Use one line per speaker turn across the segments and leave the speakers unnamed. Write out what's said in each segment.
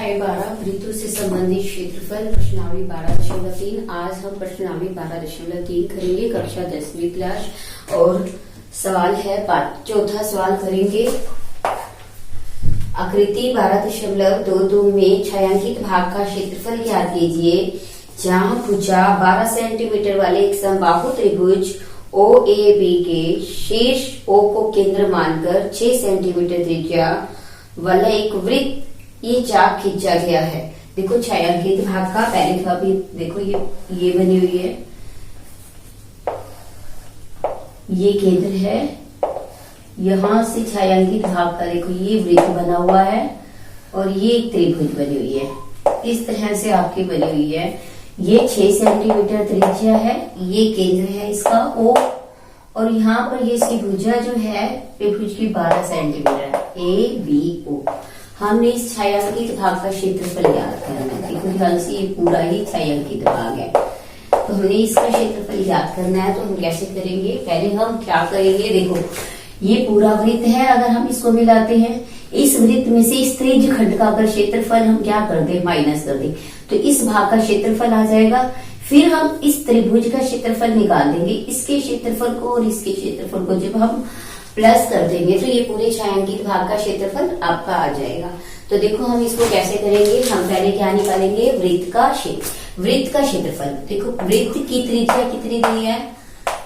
अध्याय 12 वृत्तों से संबंधित क्षेत्रफल प्रश्नावली 12.3। आज हम प्रश्नावली 12.3 करेंगे कक्षा 10वीं क्लास और सवाल है चौथा सवाल करेंगे। आकृति 12.22 में छायांकित भाग का क्षेत्रफल ज्ञात कीजिए जहाँ भुजा 12 सेंटीमीटर वाले एक समबाहु त्रिभुज OAB के शीर्ष O को केंद्र मानकर 6 सेंटीमीटर त्रिज्या वाला एक वृत्त ये चाप खींचा गया है। देखो छायांकित भाग का पहले तो अभी देखो ये बनी हुई है, ये केंद्र है, यहां से छायांकित भाग का देखो ये वृत्त बना हुआ है और ये एक त्रिभुज बनी हुई है। इस तरह से आपकी बनी हुई है। ये 6 सेंटीमीटर त्रिज्या है, ये केंद्र है इसका O और यहाँ पर ये इसकी भुजा जो है त्रिभुज की 12 सेंटीमीटर ABO। हमने इस छायांकित भाग का क्षेत्रफल याद करना है। देखो ध्यान से ये पूरा ही छायांकित भाग है, तो हमें इसका क्षेत्रफल याद करना है। तो हम कैसे करेंगे, पहले हम क्या करेंगे, देखो ये पूरा वृत्त है, अगर हम इसको मिलाते हैं इस वृत्त में से इस त्रिज्य खंड का अगर क्षेत्रफल हम क्या कर दे, माइनस कर दे, तो इस भाग का क्षेत्रफल आ जाएगा। फिर हम इस त्रिभुज का क्षेत्रफल निकाल देंगे, इसके क्षेत्रफल को और इसके क्षेत्रफल को जब हम प्लस कर देंगे तो ये पूरे छायांकित भाग का क्षेत्रफल आपका आ जाएगा। तो देखो हम इसको कैसे करेंगे, हम पहले क्या निकालेंगे, वृत्त का क्षेत्रफल। देखो वृत्त की त्रिज्या कितनी दी है,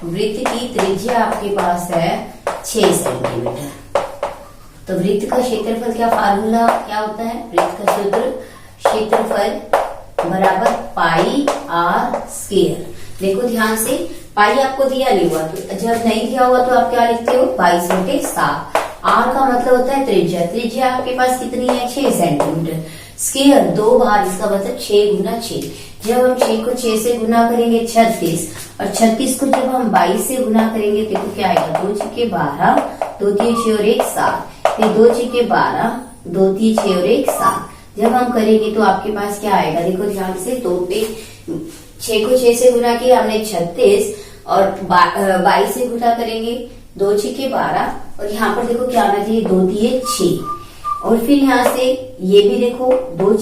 वृत्त की त्रिज्या आपके पास है 6 सेंटीमीटर। तो वृत्त का क्षेत्रफल क्या फार्मूला क्या होता है, वृत्त का सूत्र क्षेत्रफल बराबर पाई r स्क्वायर। देखो ध्यान से पाई आपको दिया नहीं हुआ, तो जब नहीं दिया हुआ तो आप क्या लिखते हो 22/7। r का मतलब होता है त्रिज्या, त्रिज्या आपके पास कितनी है 6 सेंटीमीटर। स्क्वायर 2 बार, इसका मतलब 6 गुना 6। जब हम 6 को 6 से गुना करेंगे 36 और 36 को जब हम 22 से गुना करेंगे तो क्या आएगा, 2 छक्के 12, 2 3 6 और 1 7, फिर 2 छक्के 12, 2 3 6 और 1 7। जब हम करेंगे तो आपके पास क्या आएगा, देखो ध्यान से 2 पे 6 को 6 से गुना किया हमने 36 और 22 से गुना करेंगे 2 छक्के 12 और यहाँ पर देखो क्या आना चाहिए 2 3 6 और फिर यहाँ से ये भी देखो 2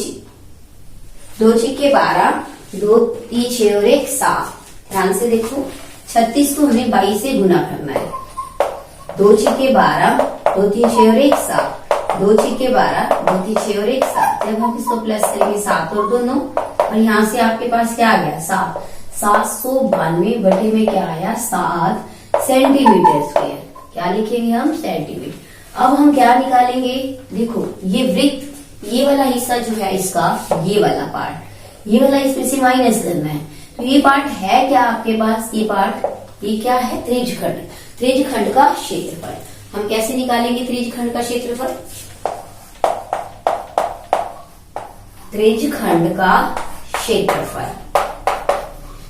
छक्के 12, 2 3 6 और 1 7। ध्यान से देखो 36 को हमें 22 से गुना करना है, 2 छक्के 12, 2 3 6 और 1 7, 2 छक्के 12, 2 3 6 और 1 7। जब हम इसको प्लस करेंगे 7 और 2 9 और यहाँ से आपके पास क्या आ गया 7। 792 बटे में क्या आया 7 सेंटीमीटर स्क्वायर। क्या लिखेंगे हम, सेंटीमीटर। अब हम क्या निकालेंगे, देखो ये वृत्त ये वाला हिस्सा जो है इसका, ये वाला पार्ट, ये वाला इसमें से माइनस करना है। तो ये पार्ट है क्या आपके पास, ये पार्ट ये क्या है त्रिज्यखंड, त्रिज्यखंड का क्षेत्रफल। हम कैसे निकालेंगे त्रिज्यखंड का क्षेत्रफल, त्रिज्यखंड का क्षेत्रफल,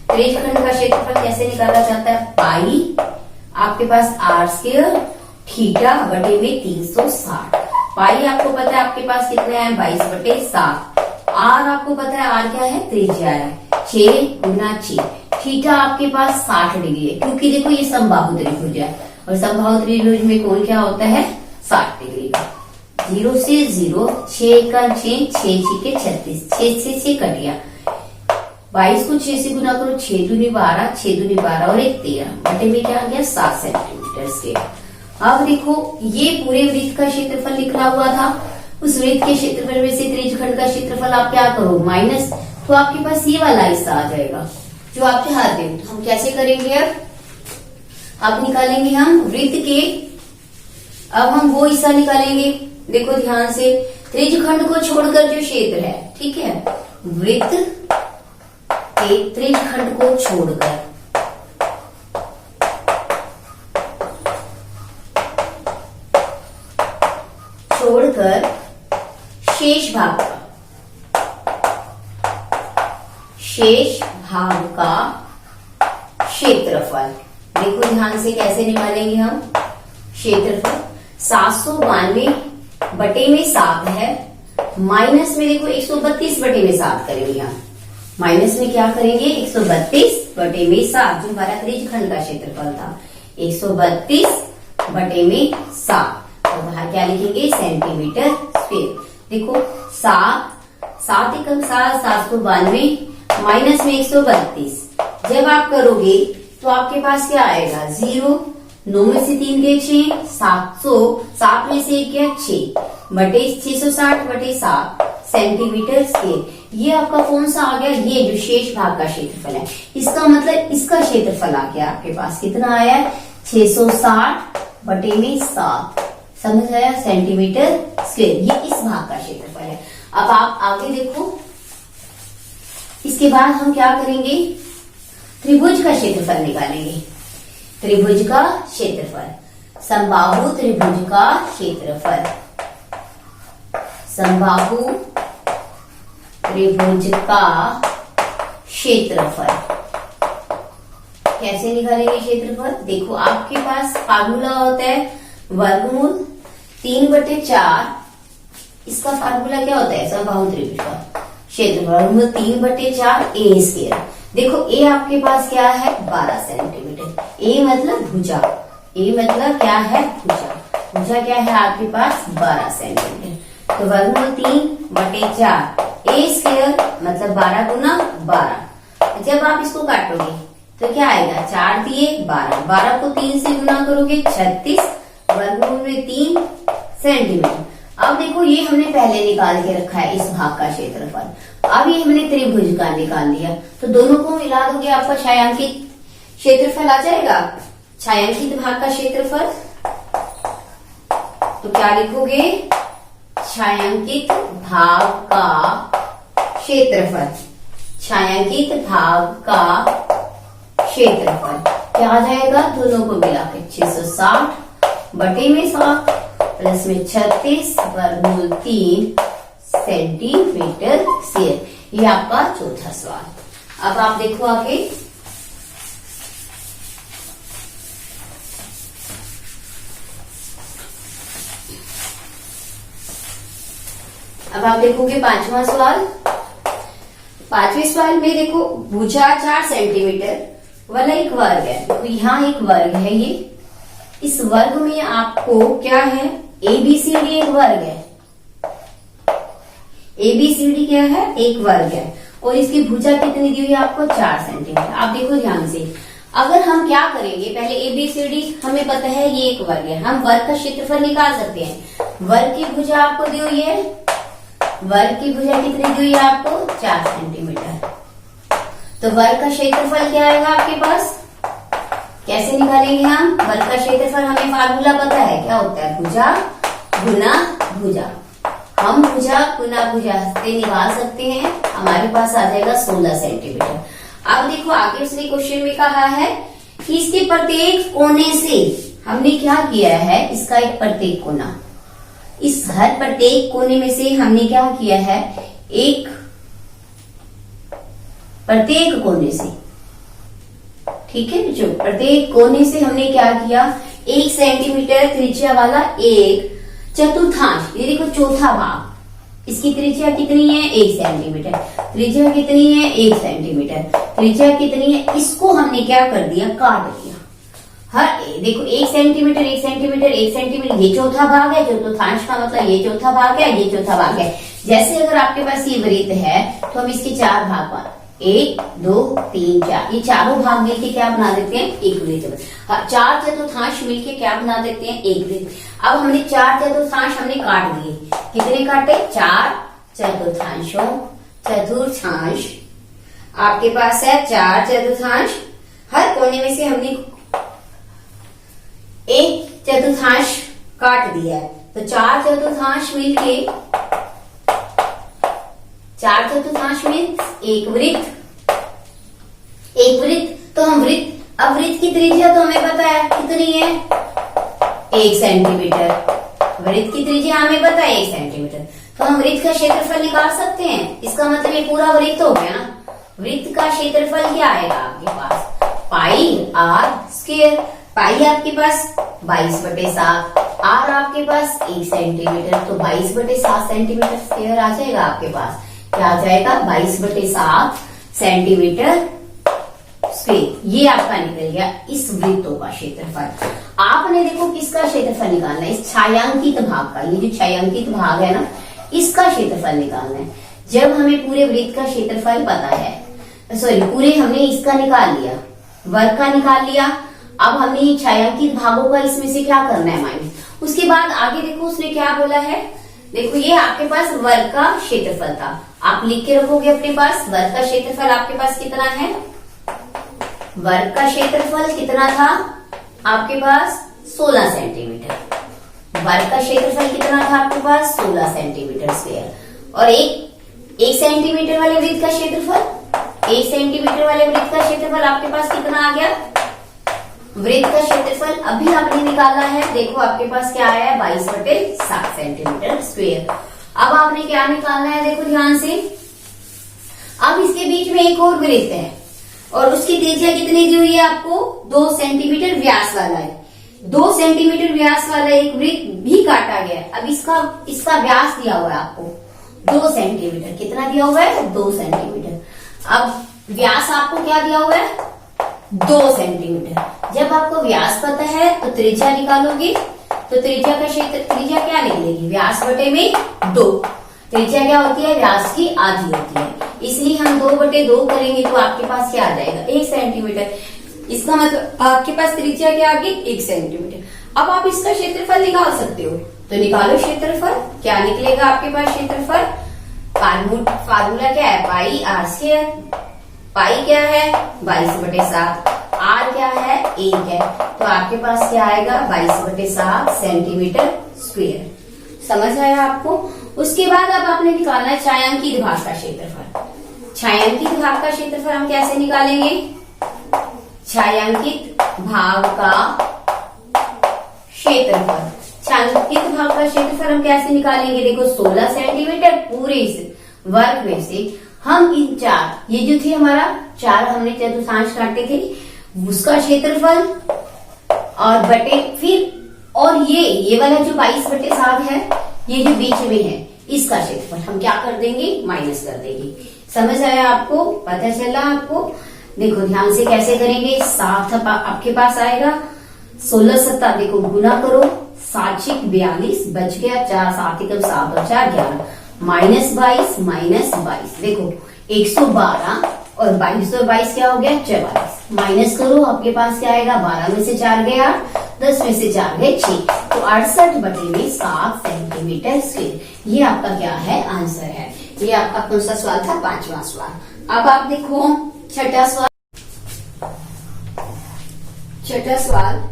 त्रिज्यखंड का क्षेत्रफल कैसे निकाला जाता है, पाई आपके पास r स्क्वायर थीटा बटे में 360। पाई आपको पता है आपके पास कितना है 22/7। r आपको पता है r क्या है, त्रिज्या है 6 गुना 6। थीटा आपके पास 60 डिग्री है क्योंकि देखो ये समबाहु त्रिभुज है और समबाहु त्रिभुज में कोण क्या होता है 60 डिग्री का। 0 से 0, 6 का 6, 6 के 36, 6 से 6 कट गया। 22 को 6 से गुना करो, 6 दूनी 12, 6 दूनी 12 और 1 13 बटे में क्या आ गया 7 सेंटीमीटर स्क्वायर। अब देखो ये पूरे वृत्त का क्षेत्रफल लिखा हुआ था, उस वृत्त के क्षेत्रफल में से त्रिज्यखंड का क्षेत्रफल आप क्या करो माइनस, तो आपके पास ये वाला हिस्सा आ जाएगा जो आपके हाथ में। तो हम कैसे करेंगे, अब निकालेंगे हम वृत्त के, अब हम वो हिस्सा निकालेंगे। देखो ध्यान से त्रिज्यखंड को छोड़कर जो क्षेत्र है, ठीक है, वृत्त के त्रिज्यखंड को छोड़कर शेष भाग का क्षेत्रफल। देखो ध्यान से कैसे निकालेंगे हम क्षेत्रफल, 792 बटे में 7 है, माइनस में देखो 132 बटे में 7 करेंगे हम, माइनस में क्या करेंगे 132 बटे में 7 जो हमारा त्रिज्यखंड का क्षेत्रफल था, 132 बटे में 7 और बाहर क्या लिखेंगे सेंटीमीटर स्क्वायर। देखो 7 7 एकम 7, 792 माइनस में 132। जब आप करोगे तो आपके पास क्या आएगा, 0, 9 में से 3 गए 6, 700, 7 में से 1 गया 6 बटे 660 बटे 7 सेंटीमीटर स्क्वायर। ये आपका कौन सा आ गया, ये जो शेष भाग का क्षेत्रफल है। इसका मतलब इसका क्षेत्रफल आ गया आपके पास कितना आया, 660 बटे में 7, समझ आया, सेंटीमीटर स्क्वायर। ये इस भाग का क्षेत्रफल है। अब आप आगे देखो, इसके बाद हम क्या करेंगे, त्रिभुज का क्षेत्रफल निकालेंगे। त्रिभुज का क्षेत्रफल, समबाहु त्रिभुज का क्षेत्रफल, समबाहु त्रिभुज का क्षेत्रफल कैसे निकालेंगे क्षेत्रफल। देखो आपके पास फार्मूला होता है वर्गमूल 3/4। इसका फार्मूला क्या होता है, समबाहु त्रिभुज का क्षेत्रफल वर्गमूल 3/4 ए स्क्वायर। देखो ए आपके पास क्या है, 12 सेंटीमीटर। ए मतलब भुजा, ए मतलब क्या है, भुजा। भुजा क्या है आपके पास, 12 सेंटीमीटर। तो वर्गमूल 3/4 ए स्क्वायर मतलब 12 गुना 12। जब आप इसको काटोगे तो क्या आएगा, 4 दिए 12, 12 को 3 से गुना करोगे 36, वर्गमूल में 3 सेंटीमीटर। अब देखो ये हमने पहले निकाल के रखा है इस भाग का क्षेत्रफल। अब ये हमने त्रिभुज का निकाल लिया, तो दोनों को मिला दोगे आपका छायांकित क्षेत्रफल आ जाएगा। छायांकित भाग का क्षेत्रफल तो क्या लिखोगे, छायांकित भाग का क्षेत्रफल, छायांकित भाग का क्षेत्रफल क्या आ जाएगा, दोनों को मिलाकर 660 बटे में 7 प्लस में 36 वर्गमूल 3 सेंटीमीटर स्क्वायर। ये आपका चौथा सवाल। अब आप देखो आगे, अब आप देखोगे 5वां सवाल। 5वें सवाल में देखो भुजा 4 सेंटीमीटर वाला एक वर्ग है। तो यहाँ एक वर्ग है, ये इस वर्ग में आपको क्या है, ABCD एक वर्ग है। ABCD क्या है, एक वर्ग है और इसकी भुजा कितनी दी हुई है आपको, 4 सेंटीमीटर। आप देखो ध्यान से, अगर हम क्या करेंगे, पहले ABCD हमें पता है ये एक वर्ग है, हम वर्ग का क्षेत्रफल निकाल सकते हैं। वर्ग की भुजा आपको दी हुई है, वर्ग की भुजा कितनी दी हुई है आपको, 4 सेंटीमीटर। तो वर्ग का क्षेत्रफल क्या आएगा आपके पास, कैसे निकालेंगे हम वर्ग का क्षेत्रफल, हमें फार्मूला पता है क्या होता है, भुजा गुना भुजा। हम भुजा गुना भुजा से निकाल सकते हैं, हमारे पास आ जाएगा 16 सेंटीमीटर। अब देखो आगे उसने क्वेश्चन में कहा है कि इसके प्रत्येक कोने से हमने क्या किया है, इसका एक प्रत्येक कोना, इस हर प्रत्येक कोने में से हमने क्या किया है, एक प्रत्येक कोने से, ठीक है बच्चों, प्रत्येक कोने से हमने क्या किया, 1 सेंटीमीटर त्रिज्या वाला एक चतुर्थांश, ये देखो चौथा भाग, इसकी त्रिज्या कितनी है, 1 सेंटीमीटर, त्रिज्या कितनी है, 1 सेंटीमीटर, त्रिज्या कितनी है, इसको हमने क्या कर दिया, काट दिया। हर देखो 1 सेंटीमीटर 1 सेंटीमीटर 1 सेंटीमीटर, ये चौथा भाग है, चतुर्थांश का मतलब ये चौथा भाग है, ये चौथा भाग है। जैसे अगर आपके पास ये वृत्त है तो हम इसके 4 भाग बना, 1 2 3 4, ये चारों भाग मिलके क्या बना देते हैं, एक वृत्त। 4 चतुर्थांश मिलके क्या बना देते हैं, एक वृत्त। अब हमने 4 चतुर्थांश हमने काट दिए, कितने काटे, 4 चतुर्थांशों, चतुर्थांश आपके पास है 4 चतुर्थांश, हर कोने में से हमने 1 चतुर्थांश काट दिया है, तो 4 चतुर्थांश मिलके 4 चतुर्थांश में एक वृत्त, एक वृत्त। तो हम वृत्त, अब वृत्त की त्रिज्या तो हमें पता है कितनी है, 1 सेंटीमीटर, वृत्त की त्रिज्या हमें पता है 1 सेंटीमीटर, तो हम वृत्त का क्षेत्रफल निकाल सकते हैं। इसका मतलब ये पूरा वृत्त हो गया ना। वृत्त का क्षेत्रफल क्या आएगा आपके पास, पाई आर स्क्वायर। पाई आपके पास 22/7, आर आपके पास 1 सेंटीमीटर, तो 22/7 सेंटीमीटर स्क्वायर आ जाएगा आपके पास, क्या आ जाएगा, 22/7 सेंटीमीटर स्क्वायर। ये आपका निकल गया इस वृत्तों का क्षेत्रफल। आपने देखो किसका क्षेत्रफल निकालना है, इस छायांकित भाग का, ये जो छायांकित भाग है ना, इसका क्षेत्रफल निकालना है। जब हमें पूरे वृत्त का क्षेत्रफल पता है, सॉरी पूरे हमने इसका निकाल लिया, वर्ग का निकाल लिया, अब हमने छायांकित भागों का इसमें से क्या करना है माइनस। उसके बाद आगे देखो उसने क्या बोला है, देखो ये आपके पास वर्ग का क्षेत्रफल था, आप लिख के रखोगे अपने पास। वर्ग का क्षेत्रफल आपके पास कितना है, वर्ग का क्षेत्रफल कितना था आपके पास 16 सेंटीमीटर। वर्ग का क्षेत्रफल कितना था आपके पास 16 सेंटीमीटर स्क्वायर। और एक सेंटीमीटर वाले वृत्त का क्षेत्रफल, 1 सेंटीमीटर वाले वृत्त का क्षेत्रफल आपके पास कितना आ गया, वृत्त का क्षेत्रफल अभी आपने निकाला है, देखो आपके पास क्या आया है 22/7 सेंटीमीटर स्क्वायर। अब आपने क्या निकालना है, देखो ध्यान से। अब इसके बीच में एक और वृत्त है और उसकी त्रिज्या कितनी दी हुई है आपको, 2 सेंटीमीटर व्यास वाला है। 2 सेंटीमीटर व्यास वाला एक वृत्त भी काटा गया है। अब इसका व्यास दिया हुआ है आपको 2 सेंटीमीटर, कितना दिया हुआ है 2 सेंटीमीटर। अब व्यास आपको क्या दिया हुआ है 2 सेंटीमीटर। जब आपको व्यास पता है तो त्रिज्या निकालोगे, तो त्रिज्या का क्षेत्र, त्रिज्या क्या निकलेगी, व्यास बटे में 2। त्रिज्या क्या होती है, व्यास की आधी होती है, इसलिए हम 2/2 करेंगे तो आपके पास क्या आ जाएगा 1 सेंटीमीटर। इसका मतलब आपके पास त्रिज्या क्या आ गई 1 सेंटीमीटर। अब आप इसका क्षेत्रफल निकाल सकते हो, तो निकालो क्षेत्रफल। क्या निकलेगा आपके पास क्षेत्रफल, फार्मूला क्या है पाई आर स्क्वायर। पाई क्या है 22/7, आर क्या है 1 है, तो आपके पास क्या आएगा 22/7 सेंटीमीटर स्क्वायर। समझ आया आपको। उसके बाद अब आपने निकालना है छायांकित भाग का क्षेत्रफल। छायांकित भाग का क्षेत्रफल हम कैसे निकालेंगे, छायांकित भाग का क्षेत्रफल, छायांकित भाग का क्षेत्रफल हम कैसे निकालेंगे, देखो 16 सेंटीमीटर पूरे इस वर्ग में से हम इन 4, ये जो थी हमारा 4 हमने चतुर्थांश काटे थे, उसका क्षेत्रफल और बटे फिर, और ये वाला जो 22/7 है, ये जो बीच में है इसका क्षेत्रफल हम क्या कर देंगे माइनस कर देंगे। समझ आया आपको, पता चला आपको। देखो ध्यान से कैसे करेंगे, 7 आपके पास आएगा, 16 7 देखो गुना करो, 7 42 बच गया, 4 7 एकम 7 और 4 11, -22 देखो 112 और 22 और 22 क्या हो गया 44, माइनस करो आपके पास क्या आएगा, 12 में से 4 गए 8, 10 में से 4 गए 6, तो 68/7 सेंटीमीटर स्क्वायर। ये आपका क्या है आंसर है। ये आपका कौन सा सवाल था, 5वां सवाल। अब आप देखो छठा सवाल,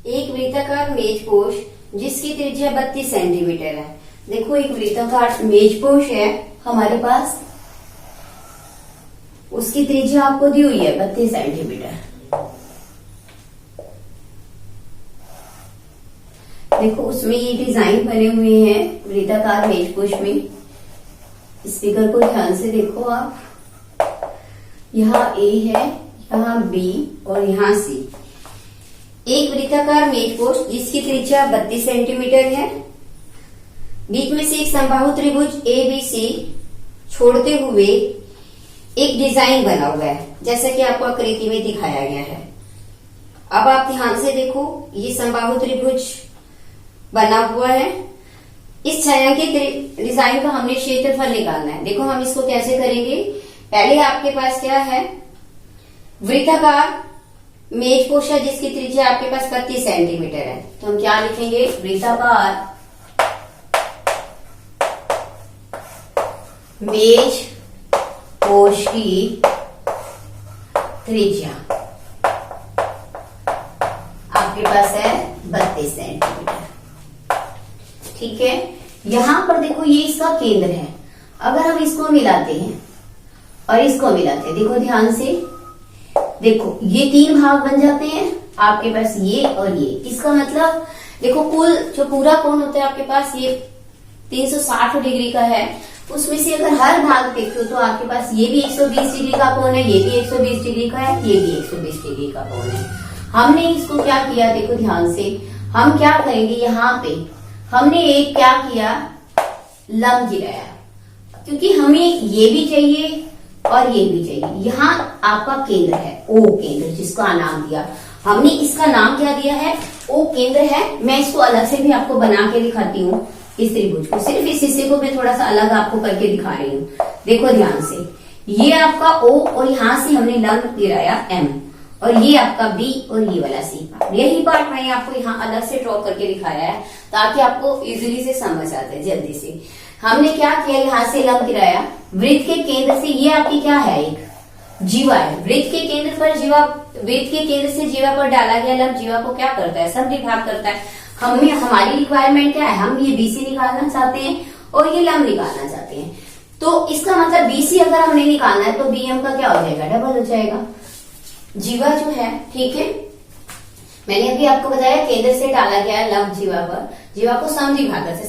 एक वृत्ताकार मेजपोश जिसकी त्रिज्या 32 सेंटीमीटर है। देखो एक वृत्ताकार मेजपोश है हमारे पास, उसकी त्रिज्या आपको दी हुई है 32 सेंटीमीटर। देखो उसमें ये डिजाइन बने हुए हैं वृत्ताकार मेजपोश में। स्पीकर को ध्यान से देखो आप, यहाँ ए है, यहाँ बी और यहाँ सी। एक वृत्ताकार मेजपोश जिसकी त्रिज्या 32 सेंटीमीटर है, बीच में से एक समबाहु त्रिभुज ABC छोड़ते हुए एक डिजाइन बना हुआ है, जैसा कि आपको आकृति में दिखाया गया है। अब आप ध्यान से देखो, ये समबाहु त्रिभुज बना हुआ है। इस छायांकित डिजाइन का हमने क्षेत्रफल निकालना है। देखो हम इसको कैसे करेंगे, पहले आपके पास क्या है, वृत्ताकार मेजपोश है जिसकी त्रिज्या आपके पास 32 सेंटीमीटर है, तो हम क्या लिखेंगे, वृत्ताकार मेजपोश की त्रिज्या आपके पास है 32 सेंटीमीटर। ठीक है, यहां पर देखो ये इसका केंद्र है। अगर हम इसको मिलाते हैं और इसको मिलाते हैं, देखो ध्यान से देखो, ये 3 भाग बन जाते हैं आपके पास, ये और ये। इसका मतलब देखो कुल जो पूरा कोण होता है आपके पास ये 360 डिग्री का है, उसमें से अगर हर भाग देखो तो आपके पास ये भी 120 डिग्री का कोण है, ये भी 120 डिग्री का है, ये भी 120 डिग्री का कोण है। हमने इसको क्या किया, देखो ध्यान से, हम क्या करेंगे, यहाँ पे हमने एक क्या किया, लंब गिराया, क्योंकि हमें ये भी चाहिए और ये भी चाहिए। यहाँ आपका केंद्र है O केंद्र, जिसका नाम दिया हमने, इसका नाम क्या दिया है, O केंद्र है। मैं इसको अलग से भी आपको बना के दिखाती हूँ, इस त्रिभुज को, सिर्फ इस हिस्से को मैं थोड़ा सा अलग आपको करके दिखा रही हूँ। देखो ध्यान से, ये आपका O और यहां से हमने लंब गिराया M, और ये आपका B और ये वाला C पार्ट। यही पार्ट मैंने आपको यहाँ अलग से ड्रॉ करके दिखाया है ताकि आपको इजीली से समझ आ जाए जल्दी से। हमने क्या किया, यहाँ से लंब गिराया, वृत्त के केंद्र से, ये आपकी क्या है, एक जीवा है, वृत्त के केंद्र पर जीवा, वृत्त के केंद्र से जीवा पर डाला गया लंब जीवा को क्या करता है, समद्विभाग करता है। हमें हमारी रिक्वायरमेंट क्या है, हम ये BC निकालना चाहते हैं और ये लंब निकालना चाहते हैं। तो इसका मतलब BC अगर हमने निकालना है तो BM का क्या हो जाएगा, डबल हो जाएगा। जीवा जो है, ठीक है, मैंने अभी आपको बताया केंद्र से डाला गया लंब जीवा पर, जीवा को समद्विभाग से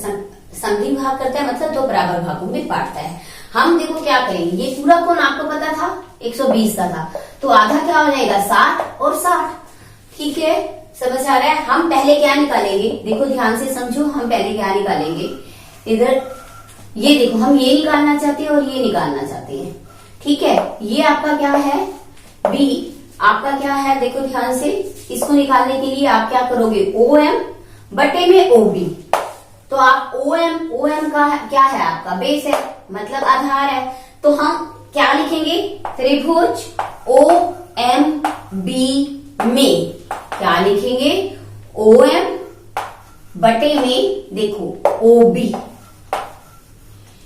समद्विभाग करता है, मतलब दो बराबर भागों में बांटता है। हम देखो क्या करेंगे, ये पूरा कोण आपको पता था 120 का था, तो आधा क्या हो जाएगा, 60 और 60, ठीक है, समझ आ रहा है। हम पहले क्या निकालेंगे, देखो ध्यान से समझो, हम पहले क्या निकालेंगे, इधर ये देखो, हम ये निकालना चाहते हैं और ये निकालना चाहते हैं, ठीक है। ये आपका क्या है, B आपका क्या है, देखो ध्यान से, इसको निकालने के लिए आप क्या करोगे, OM बटे में OB, तो आप OM का क्या है, आपका बेस है, मतलब आधार है, तो हम क्या लिखेंगे, त्रिभुज OMB में क्या लिखेंगे, OM बटे में देखो OB,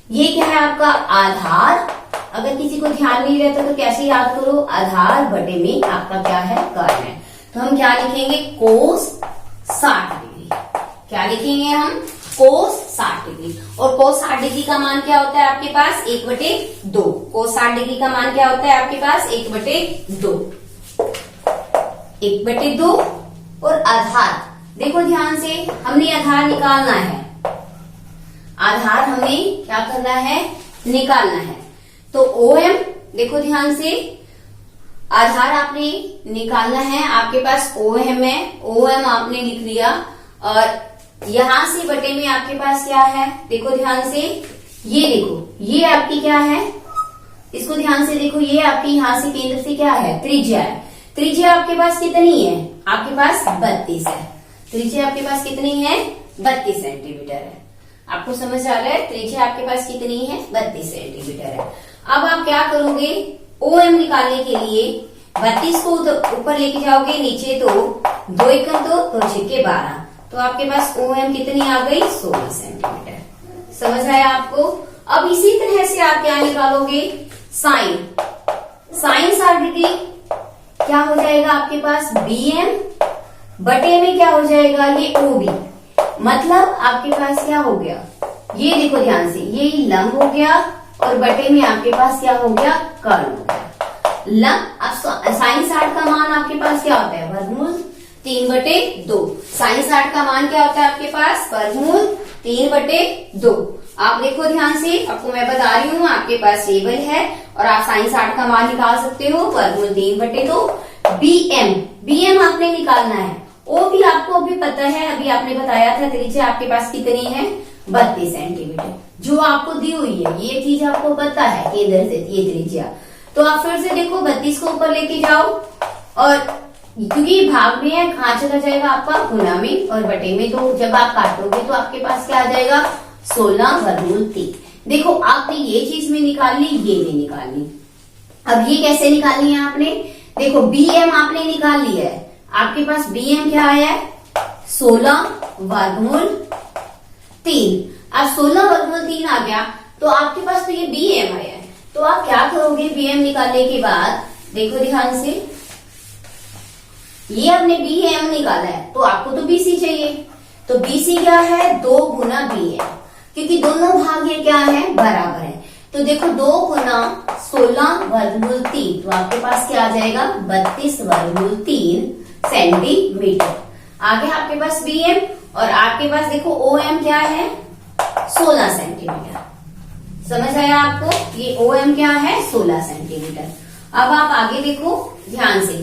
ये क्या है आपका आधार। अगर किसी को ध्यान नहीं रहता तो कैसे याद करो, आधार बटे में आपका क्या है, कर्ण है, तो हम क्या लिखेंगे, कोस 60 डिग्री, क्या लिखेंगे हम, कोस 60 डिग्री। और कोस 60 डिग्री का मान क्या होता है आपके पास, 1/2, कोस 60 डिग्री का मान क्या होता है आपके पास, 1/2, 1/2। और आधार, देखो ध्यान से, हमने आधार निकालना है, आधार हमें क्या करना है, निकालना है। तो OM देखो ध्यान से, आधार आपने निकालना है, आपके पास OM है, OM आपने लिख लिया, और यहां से बटे में आपके पास क्या है, देखो ध्यान से, ये देखो, ये आपकी क्या है, इसको ध्यान से देखो, ये आपकी यहां से केंद्र से क्या है, त्रिज्या है। त्रिज्या आपके पास कितनी है, आपके पास 32 है, त्रिज्या आपके पास कितनी है, 32 सेंटीमीटर है। आपको समझ आ रहा है, त्रिज्या आपके पास कितनी है, 32 सेंटीमीटर है। अब आप क्या करोगे, OM निकालने के लिए 32 को ऊपर लेके जाओगे, नीचे तो 2 एकम 2, 2 छक्के 12, तो आपके पास OM कितनी आ गई, 16 सेंटीमीटर। समझ आया आपको। अब इसी तरह से आप क्या निकालोगे, साइन 60 डिग्री क्या हो जाएगा आपके पास, BM बटे में क्या हो जाएगा, ये OB, मतलब आपके पास क्या हो गया, ये देखो ध्यान से, ये लंब हो गया और बटे में आपके पास क्या हो गया, कर्ण हो गया। लंब, अब साइन 60 का मान आपके पास क्या होता है, वर्गमूल 3/2। साइन 60 का मान क्या होता है आपके पास, वर्गमूल 3/2। आप देखो ध्यान से, आपको मैं बता रही हूँ, आपके पास टेबल है और आप साइन 60 का मान निकाल सकते हो, वर्गमूल 3/2। BM आपने निकालना है, वो भी आपको अभी पता है, अभी आपने बताया था, त्रिज्या आपके पास कितनी है, 32 सेंटीमीटर, जो आपको दी हुई है, ये चीज आपको पता है, केंद्र से ये त्रिज्या। तो आप फिर से देखो, 32 को ऊपर लेके जाओ, और क्योंकि भाग में है, कहाँ चला जाएगा आपका, गुणा में, और बटे में, तो जब आप काटोगे तो आपके पास क्या आ जाएगा, 16 वर्गमूल 3। देखो आपने ये चीज में निकाल ली, ये भी निकाल ली। अब ये कैसे निकालनी है आपने, देखो BM आपने निकाल लिया है, आपके पास BM क्या आया है, 16 वर्गमूल 3। अब 16 वर्गमूल 3 आ गया, तो आपके पास तो ये BM आया है, तो आप क्या करोगे, BM निकालने के बाद, देखो ध्यान से, ये आपने BM निकाला है, तो आपको तो BC चाहिए, तो BC क्या है, 2 गुना BM, क्योंकि दोनों भाग ये क्या है, बराबर है। तो देखो 2 गुना 16 वर्गमूल 3, तो आपके पास क्या आ जाएगा, 32 वर्गमूल 3 सेंटीमीटर। आगे आपके पास BM, और आपके पास देखो OM क्या है, 16 सेंटीमीटर। समझ आया आपको, ये OM क्या है, 16 सेंटीमीटर। अब आप आगे देखो ध्यान से,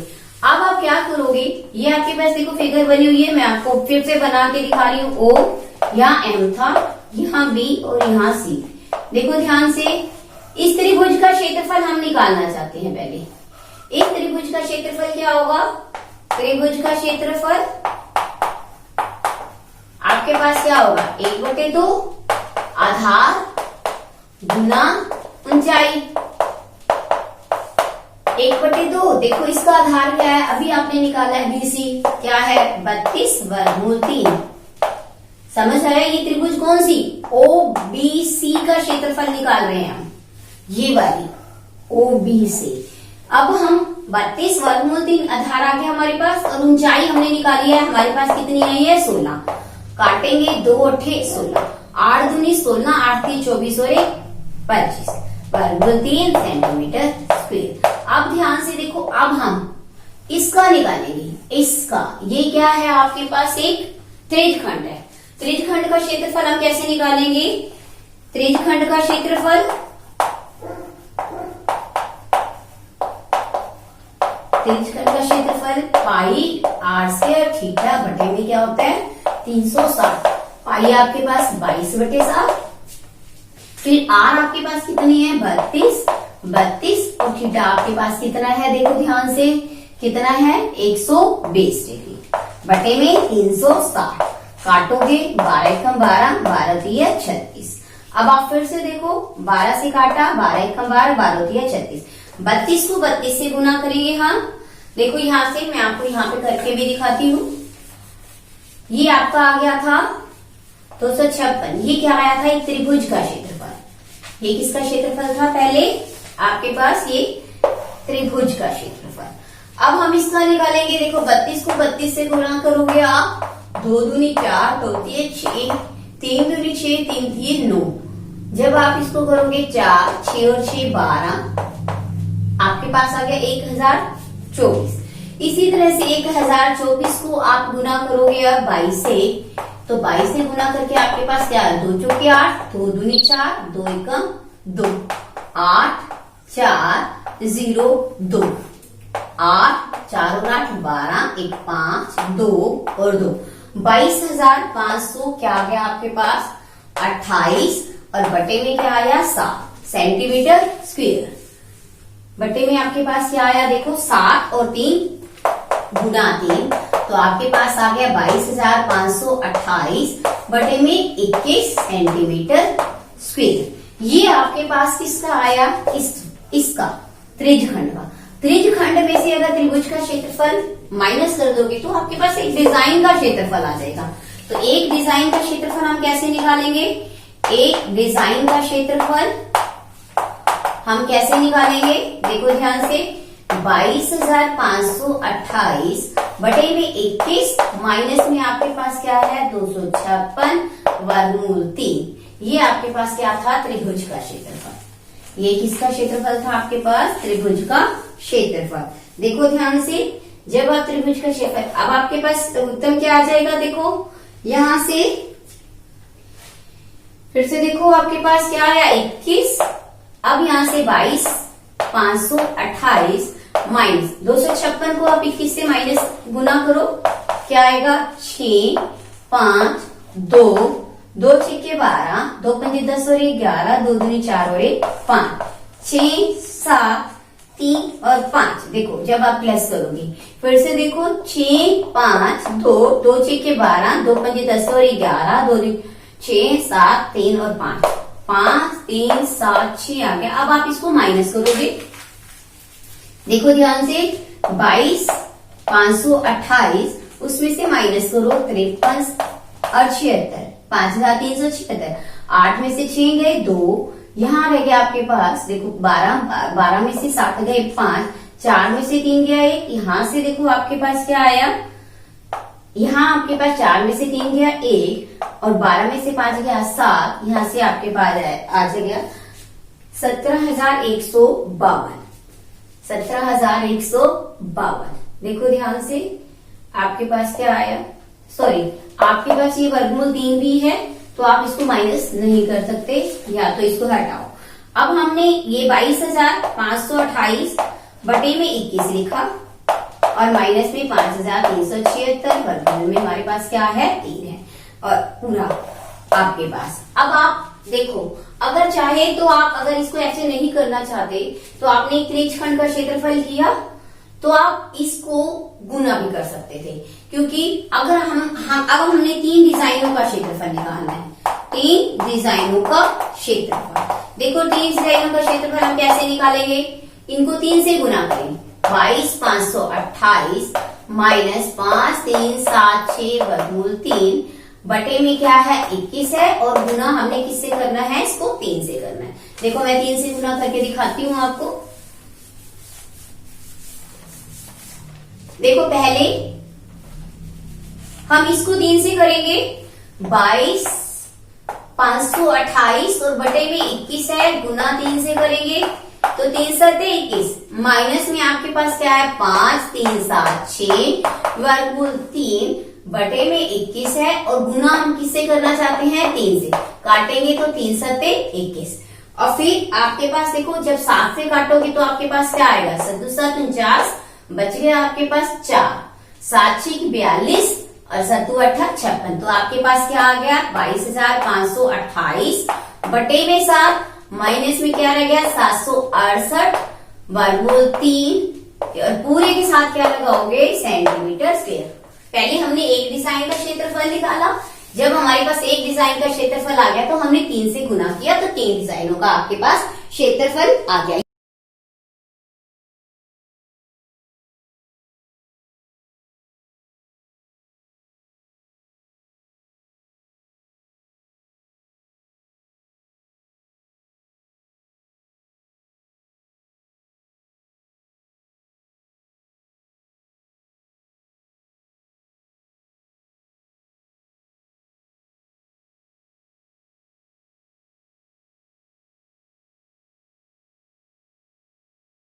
अब आप क्या करोगे, ये आपके पास देखो फिगर बनी हुई है, मैं आपको फिर से बना के दिखा रही हूँ। O, यहाँ M था, यहाँ B और यहाँ C। देखो ध्यान से, इस त्रिभुज का क्षेत्रफल हम निकालना चाहते हैं। पहले इस त्रिभुज का क्षेत्रफल क्या होगा, त्रिभुज का क्षेत्रफल आपके पास क्या होगा 1/2 आधार गुना ऊंचाई। 1/2 देखो इसका आधार क्या है, अभी आपने निकाला है BC, क्या है 32 वर्गमूल 3। समझ आया, ये त्रिभुज कौन सी OBC का क्षेत्रफल निकाल रहे हैं हम, ये वाली OBC। अब हम 32 वर्गमूल 3 आधार आ गया हमारे पास, और ऊंचाई हमने निकाली है, हमारे पास कितनी आई है 16। काटेंगे 2 8 16, 8 दूनी 16, 8 3 24 और 1 25 वर्गमूल 3 सेंटीमीटर स्क्वायर। अब ध्यान से देखो, अब हम इसका निकालेंगे, इसका ये क्या है आपके पास एक त्रिज्यखंड है। त्रिज्यखंड का क्षेत्रफल हम कैसे निकालेंगे, त्रिज्यखंड का क्षेत्रफल पाई r स्क्वायर थीटा बटे में क्या होता है 360। पाई आपके पास 22/7, फिर r आपके पास कितनी है 32 और थीटा आपके पास कितना है, देखो ध्यान से कितना है 120 डिग्री बटे में 360। काटोगे 12 एकम 12, 12 तिया 36। अब आप फिर से देखो 12 से काटा, 12 एकम 12, 12 तिया 36। 32 को 32 से गुना करेंगे हम। देखो यहां से मैं आपको यहाँ पे करके भी दिखाती हूँ। ये आपका आ गया था 256। ये क्या आया था, एक त्रिभुज का क्षेत्रफल। ये किसका क्षेत्रफल था, पहले आपके पास ये त्रिभुज का क्षेत्रफल। अब हम इसका निकालेंगे। देखो 32 को 32 से गुणा करोगे आप, 2 दूनी 4, 2 तिये 6, 3 दूनी 6, 3 तिये 9। जब आप इसको करोगे 4, 6 और 6 12, आपके पास आ गया 1024। इसी तरह से 1024 को आप गुना करोगे अब 22 से, तो 22 से गुना करके आपके पास क्या है 2 चौके 8, 2 दूनी 4, 2 एकम 2, 8 4 0 2, 8 4 और 8 12, 1 5 2 और 2, 22,500 क्या आ गया आपके पास 28, और बटे में क्या आया 7 सेंटीमीटर स्क्वायर। बटे में आपके पास क्या आया, देखो 7 और 3 गुना 3, तो आपके पास आ गया 22,528 बटे में 21 सेंटीमीटर स्क्वायर। ये आपके पास किसका आया, इसका त्रिज्यखंड का। त्रिज्यखंड में से अगर त्रिभुज का क्षेत्रफल माइनस कर दोगे तो आपके पास एक डिजाइन का क्षेत्रफल आ जाएगा। तो एक डिजाइन का क्षेत्रफल हम कैसे निकालेंगे, एक डिजाइन का क्षेत्रफल हम कैसे निकालेंगे, देखो ध्यान से 22,528 बटे में 21 माइनस में आपके पास क्या है 256 वर्गमूल 3। ये आपके पास क्या था, त्रिभुज का क्षेत्रफल। ये किसका क्षेत्रफल था आपके पास, त्रिभुज का क्षेत्रफल। देखो ध्यान से, जब आप त्रिभुज का क्षेत्रफल, अब आपके पास उत्तम क्या आ जाएगा, देखो यहां से फिर से देखो आपके पास क्या आया 21, अब यहां से 22,528 माइनस 256 को आप 21 से माइनस गुना करो, क्या आएगा 6 5 2 2 6 के 12, 2 5 10 और 11, 2 दूनी 4 और 1 5, 6 7 3 और 5। देखो जब आप प्लस करोगे फिर से देखो 6 5 2 2 6 के 12, 2 5 10 और 11, 2 6 7 3 और 5, 5 3 7 6 आ गया। अब आप इसको माइनस करोगे, देखो ध्यान से 22,528 उसमें से माइनस करो 53 और 76, 5,376, 8 में से 6 गए 2, यहाँ रह गया आपके पास देखो 12 में से 7 गए 5, 4 में से 3 गया 1, यहाँ से देखो आपके पास क्या आया, यहाँ आपके पास 4 में से 3 गया 1 और 12 में से 5 गया 7, यहाँ से आपके पास आ जाएगा 17,152। 17,152। देखो ध्यान से आपके पास क्या आया, सॉरी आपके पास ये वर्गमूल 3 भी है तो आप इसको माइनस नहीं कर सकते, या तो इसको हटाओ। अब हमने ये 22,528 बटे में 21 लिखा और माइनस में 5,376, वर्गमूल में हमारे पास क्या है 3 है और पूरा आपके पास। अब आप देखो अगर चाहे तो आप अगर इसको ऐसे नहीं करना चाहते तो आपने एक त्रिज्यखंड का क्षेत्रफल किया, तो आप इसको गुना भी कर सकते थे, क्योंकि अगर अब हमने 3 डिजाइनों का क्षेत्रफल निकालना है। 3 डिजाइनों का क्षेत्रफल, देखो 3 डिजाइनों का क्षेत्रफल हम कैसे निकालेंगे, इनको 3 से गुना करें। 22,528 माइनस 5, 3, 7, 6 वर्गमूल 3 बटे में क्या है 21 है, और गुना हमने किससे करना है, इसको 3 से करना है। देखो मैं 3 से गुना करके दिखाती हूँ आपको। देखो पहले हम इसको 3 से करेंगे, 22,528 और बटे में 21 है, गुना 3 से करेंगे तो 3 7 21, माइनस में आपके पास क्या है 5, 3, 7, 6 वर्गमूल 3 बटे में 21 है, और गुना हम किससे करना चाहते हैं 3 से। काटेंगे तो 3 7 21, और फिर आपके पास देखो जब 7 से काटोगे तो आपके पास क्या आएगा, 7 7 49, बच गया आपके पास 4, 7 6 42 और 7 8 56, तो आपके पास क्या आ गया 22,528 बटे में 7, माइनस में क्या रह गया 768 वर्गमूल 3, और पूरे के साथ क्या लगाओगे सेंटीमीटर स्क्वायर। पहले हमने एक डिजाइन का क्षेत्रफल निकाला, जब हमारे पास एक डिजाइन का क्षेत्रफल आ गया तो हमने 3 से गुना किया, तो 3 डिजाइनों का आपके पास क्षेत्रफल आ गया।